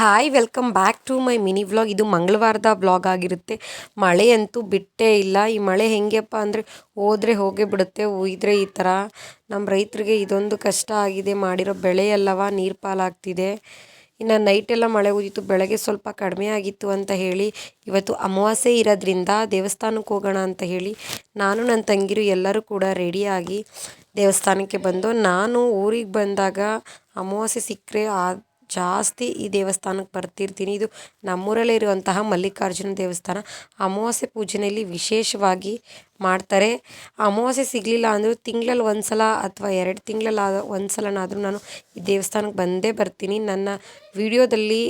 Hi welcome back to my mini vlog. ಇದು ಮಂಗಳವಾರದ vlog ಆಗಿರುತ್ತೆ. ಮಳೆ ಅಂತೂ ಬಿಟ್ಟೇ ಇಲ್ಲ. ಈ ಮಳೆ ಹೆಂಗೆಪ್ಪ ಅಂದರೆ ಹೋದರೆ ಹೋಗೇ ಬಿಡುತ್ತೆ, ಉಯ್ದರೆ ಈ ಥರ. ನಮ್ಮ ರೈತರಿಗೆ ಇದೊಂದು ಕಷ್ಟ ಆಗಿದೆ. ಮಾಡಿರೋ ಬೆಳೆ ಎಲ್ಲವ ನೀರು ಪಾಲಾಗ್ತಿದೆ. ಇನ್ನು ನೈಟೆಲ್ಲ ಮಳೆ ಉದಿತು, ಬೆಳಗ್ಗೆ ಸ್ವಲ್ಪ ಕಡಿಮೆ ಆಗಿತ್ತು ಅಂತ ಹೇಳಿ ಇವತ್ತು ಅಮಾವಾಸ್ಯೆ ಇರೋದ್ರಿಂದ ದೇವಸ್ಥಾನಕ್ಕೆ ಹೋಗೋಣ ಅಂತ ಹೇಳಿ ನಾನು ನನ್ನ ತಂಗಿರು ಎಲ್ಲರೂ ಕೂಡ ರೆಡಿಯಾಗಿ ದೇವಸ್ಥಾನಕ್ಕೆ ಬಂದು, ನಾನು ಊರಿಗೆ ಬಂದಾಗ ಅಮಾವಾಸ್ಯೆ ಸಿಕ್ಕರೆ ಜಾಸ್ತಿ ಈ ದೇವಸ್ಥಾನಕ್ಕೆ ಬರ್ತಿರ್ತೀನಿ. ಇದು ನಮ್ಮೂರಲ್ಲೇ ಇರುವಂತಹ ಮಲ್ಲಿಕಾರ್ಜುನ ದೇವಸ್ಥಾನ. ಅಮಾವಾಸ್ಯೆ ಪೂಜೆಯಲ್ಲಿ ವಿಶೇಷವಾಗಿ ಮಾಡ್ತಾರೆ. ಅಮಾವಾಸ್ಯೆ ಸಿಗಲಿಲ್ಲ ಅಂದರೂ ತಿಂಗಳಲ್ಲಿ ಒಂದು ಸಲ ಅಥವಾ 2 ತಿಂಗಳಲ್ಲಿ ಒಂದು ಸಲನಾದರೂ ನಾನು ಈ ದೇವಸ್ಥಾನಕ್ಕೆ ಬಂದೇ ಬರ್ತೀನಿ. ನನ್ನ ವಿಡಿಯೋದಲ್ಲಿ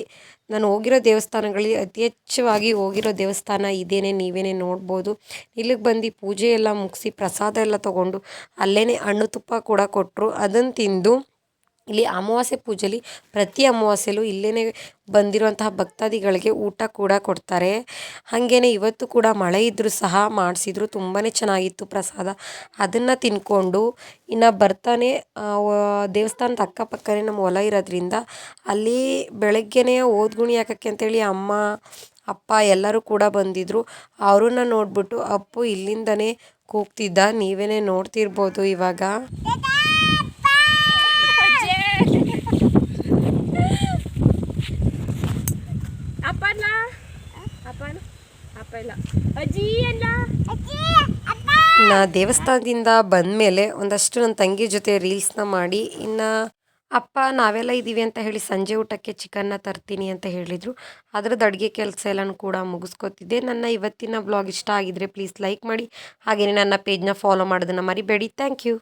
ನಾನು ಹೋಗಿರೋ ದೇವಸ್ಥಾನಗಳಲ್ಲಿ ಅತಿ ಹೆಚ್ಚವಾಗಿ ಹೋಗಿರೋ ದೇವಸ್ಥಾನ ಇದೇನೆ, ನೀವೇನೇ ನೋಡ್ಬೋದು. ಇಲ್ಲಿಗೆ ಬಂದು ಪೂಜೆ ಎಲ್ಲ ಮುಗಿಸಿ ಪ್ರಸಾದ ಎಲ್ಲ ತೊಗೊಂಡು ಅಲ್ಲೇ ಹಣ್ಣು ತುಪ್ಪ ಕೂಡ ಕೊಟ್ಟರು. ಅದನ್ನು ತಿಂದು ಇಲ್ಲಿ ಅಮಾವಾಸ್ಯೆ ಪೂಜೆಯಲ್ಲಿ ಪ್ರತಿ ಅಮಾವಾಸ್ಯೆಯಲ್ಲೂ ಇಲ್ಲೇ ಬಂದಿರುವಂತಹ ಭಕ್ತಾದಿಗಳಿಗೆ ಊಟ ಕೂಡ ಕೊಡ್ತಾರೆ. ಹಾಗೇ ಇವತ್ತು ಕೂಡ ಮಳೆ ಇದ್ದರೂ ಸಹ ಮಾಡಿಸಿದ್ರು, ತುಂಬಾ ಚೆನ್ನಾಗಿತ್ತು ಪ್ರಸಾದ. ಅದನ್ನು ತಿನ್ಕೊಂಡು ಇನ್ನು ಬರ್ತಾನೆ ದೇವಸ್ಥಾನದ ಅಕ್ಕಪಕ್ಕನೇ ನಮ್ಮ ಹೊಲ ಇರೋದ್ರಿಂದ ಅಲ್ಲಿ ಬೆಳಗ್ಗೆನೇ ಓದ್ಗುಣಿ ಹಾಕೋಕ್ಕೆ ಅಂತೇಳಿ ಅಮ್ಮ ಅಪ್ಪ ಎಲ್ಲರೂ ಕೂಡ ಬಂದಿದ್ದರು. ಅವ್ರನ್ನ ನೋಡಿಬಿಟ್ಟು ಅಪ್ಪು ಇಲ್ಲಿಂದನೇ ಕೂಗ್ತಿದ್ದ, ನೀವೇ ನೋಡ್ತಿರ್ಬೋದು ಇವಾಗ. ನಾ ದೇವಸ್ಥಾನದಿಂದ ಬಂದಮೇಲೆ ಒಂದಷ್ಟು ನನ್ನ ತಂಗಿ ಜೊತೆ ರೀಲ್ಸ್ನ ಮಾಡಿ, ಇನ್ನು ಅಪ್ಪ ನಾವೆಲ್ಲ ಇದ್ದೀವಿ ಅಂತ ಹೇಳಿ ಸಂಜೆ ಊಟಕ್ಕೆ ಚಿಕನ್ನ ತರ್ತೀನಿ ಅಂತ ಹೇಳಿದರು. ಅದರದ್ದು ಅಡುಗೆ ಕೆಲಸ ಎಲ್ಲನೂ ಕೂಡ ಮುಗಿಸ್ಕೊತಿದ್ದೆ. ನನ್ನ ಇವತ್ತಿನ ಬ್ಲಾಗ್ ಇಷ್ಟ ಆಗಿದ್ರೆ ಪ್ಲೀಸ್ ಲೈಕ್ ಮಾಡಿ, ಹಾಗೆಯೇ ನನ್ನ ಪೇಜ್ನ ಫಾಲೋ ಮಾಡೋದನ್ನು ಮರಿಬೇಡಿ. Thank you.